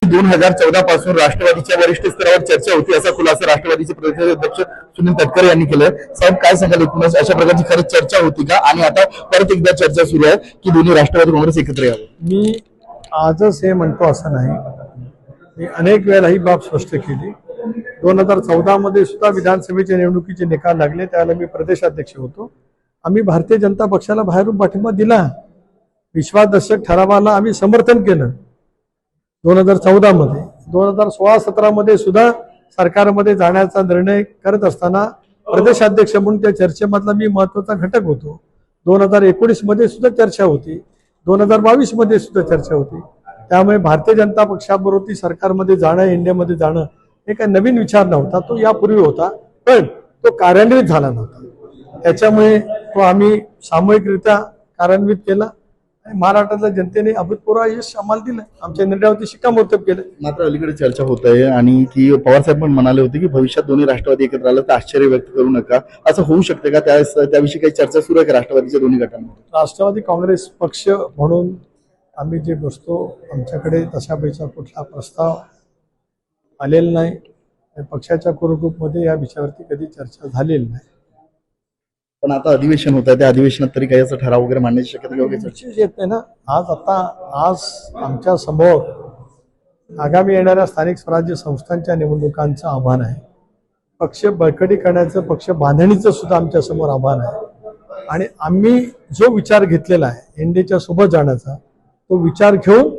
2014 पासून राष्ट्रवादीच्या वरिष्ठ स्तरावर चर्चा होती, असा खुलासा राष्ट्रवादीचे प्रदेशाध्यक्ष सुनील तटकरे यांनी केलाय. साहेब, काय सांगाल, एकूणच अशा प्रकारची खरंच चर्चा होती का, आणि आता परत एकदा चर्चा सुरू आहे की दोन्ही राष्ट्रवादी काँग्रेस एकत्र यावं? मी आजच हे म्हणतो असं नाही, मी अनेक वेळा ही बाब स्पष्ट केली. 2014 मध्ये सुद्धा विधानसभेच्या निवडणुकीचे निकाल लागले, त्यावेळेला मी प्रदेशाध्यक्ष होतो. आम्ही भारतीय जनता पक्षाला बाहेरून पाठिंबा दिला, विश्वासदर्शक ठरावाला आम्ही समर्थन केलं 2014 मध्ये. 2016-17 मध्ये सुद्धा सरकारमध्ये जाण्याचा निर्णय करत असताना प्रदेशाध्यक्ष म्हणून त्या चर्चेमधला मी महत्वाचा घटक होतो. 2019 मध्ये सुद्धा चर्चा होती, 2022 मध्ये सुद्धा चर्चा होती. त्यामुळे भारतीय जनता पक्षाबरोबर सरकारमध्ये जाणं, इंडियामध्ये जाणं हे काही नवीन विचार नव्हता, तो यापूर्वी होता, पण तो कार्यान्वित झाला नव्हता. त्याच्यामुळे तो आम्ही सामूहिकरित्या कार्यान्वित केला आणि महाराष्ट्रातल्या जनतेने अभूतपूर्व यश आम्हाला दिलं, आमच्या निर्णयावरती शिक्कामोर्तब केलं. मात्र अलीकडे चर्चा होत आहे आणि की पवारसाहेब पण म्हणाले होते की भविष्यात दोन्ही राष्ट्रवादी एकत्र आलं तर आश्चर्य व्यक्त करू नका, असं होऊ शकते का? त्याविषयी काही चर्चा सुरू आहे का राष्ट्रवादीच्या दोन्ही गटांमध्ये? राष्ट्रवादी काँग्रेस पक्ष म्हणून आम्ही जे बसतो, आमच्याकडे तशा पैसा कुठला प्रस्ताव आलेला नाही. पक्षाच्या कोर ग्रुपमध्ये या विषयावरती कधी चर्चा झालेली नाही. पण आता अधिवेशन होत आहे, त्या अधिवेशनात तरी काही असं ठराव वगैरे मांडण्याची शक्यता येत नाही ना. आज आमच्या समोर आगामी येणाऱ्या स्थानिक स्वराज्य संस्थांच्या निवडणुकांचं आव्हान आहे. पक्ष बळकटी करण्याचं, पक्ष बांधणीचं सुद्धा आमच्या समोर आव्हान आहे. आणि आम्ही जो विचार घेतलेला आहे एनडीच्या सोबत जाण्याचा, तो विचार घेऊन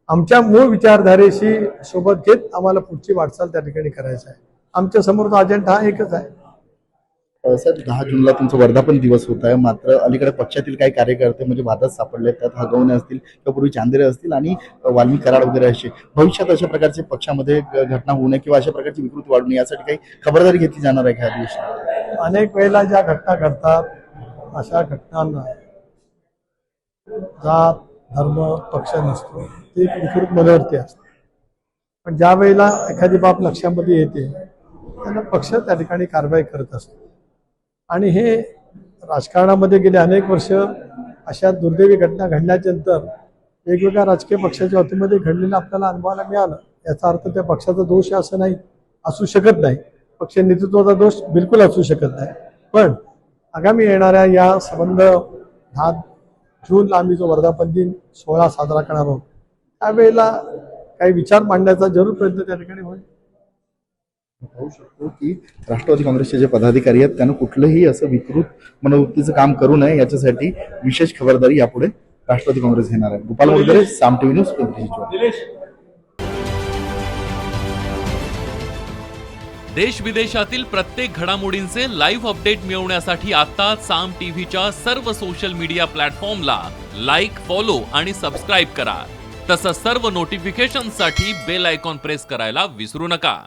आमच्या मूळ विचारधारेशी सोबत घेत आम्हाला पुढची वाटचाल त्या ठिकाणी करायचं आहे. आमच्या समोरचा अजेंडा हा एकच आहे. साहेब, 10 जूनला तुमचा वर्धापन दिवस होत आहे, मात्र अलीकडे पक्षातील काही कार्यकर्ते म्हणजे वादात सापडले, त्यात हगवणे असतील किंवा पूर्वी चांदेरे असतील आणि वाल्मिक कराड वगैरे असे, भविष्यात अशा प्रकारचे पक्षामध्ये घटना होऊ नये किंवा अशा प्रकारची विकृती वाढू नये यासाठी काही खबरदारी घेतली जाणार आहे का अधिवेशन? अनेक वेळेला ज्या घटना घडतात अशा घटनांना जात, धर्म, पक्ष नसतो, ती एक विकृत मनोवृत्ती असते. पण ज्या वेळेला एखादी बाब लक्षामध्ये येते त्यांना पक्ष त्या ठिकाणी कारवाई करत असतो. आणि हे राजकारणामध्ये गेले अनेक वर्ष अशा दुर्दैवी घटना घडल्याच्या नंतर वेगवेगळ्या राजकीय पक्षाच्या वतीमध्ये घडलेलं आपल्याला अनुभवायला मिळालं. याचा अर्थ त्या पक्षाचा दोष आहे असं नाही, असू शकत नाही. पक्ष नेतृत्वाचा दोष बिलकुल असू शकत नाही. पण आगामी येणाऱ्या या संबंध 10 जूनला आम्ही जो वर्धापन दिन सोहळा साजरा करणार आहोत, त्यावेळेला काही विचार मांडण्याचा जरूर प्रयत्न त्या ठिकाणी होईल. पाहू शकतो की राष्ट्रवादी काँग्रेसचे जे पदाधिकारी आहेत त्यांना कुठलंही असं विकृत मनोवृत्तीचं काम करू नये याच्यासाठी विशेष खबरदारी यापुढे राष्ट्रवादी काँग्रेस घेणार आहे. गोपाल वगैरे, साम टीव्ही न्यूज, पिंपरी चिंचवड. देश विदेशातील प्रत्येक घडामोडींचे लाईव्ह अपडेट मिळवण्यासाठी आता साम टीव्हीच्या सर्व सोशल मीडिया प्लॅटफॉर्मला लाईक, फॉलो आणि सबस्क्राईब करा. तसंच सर्व नोटिफिकेशनसाठी बेल आयकॉन प्रेस करायला विसरू नका.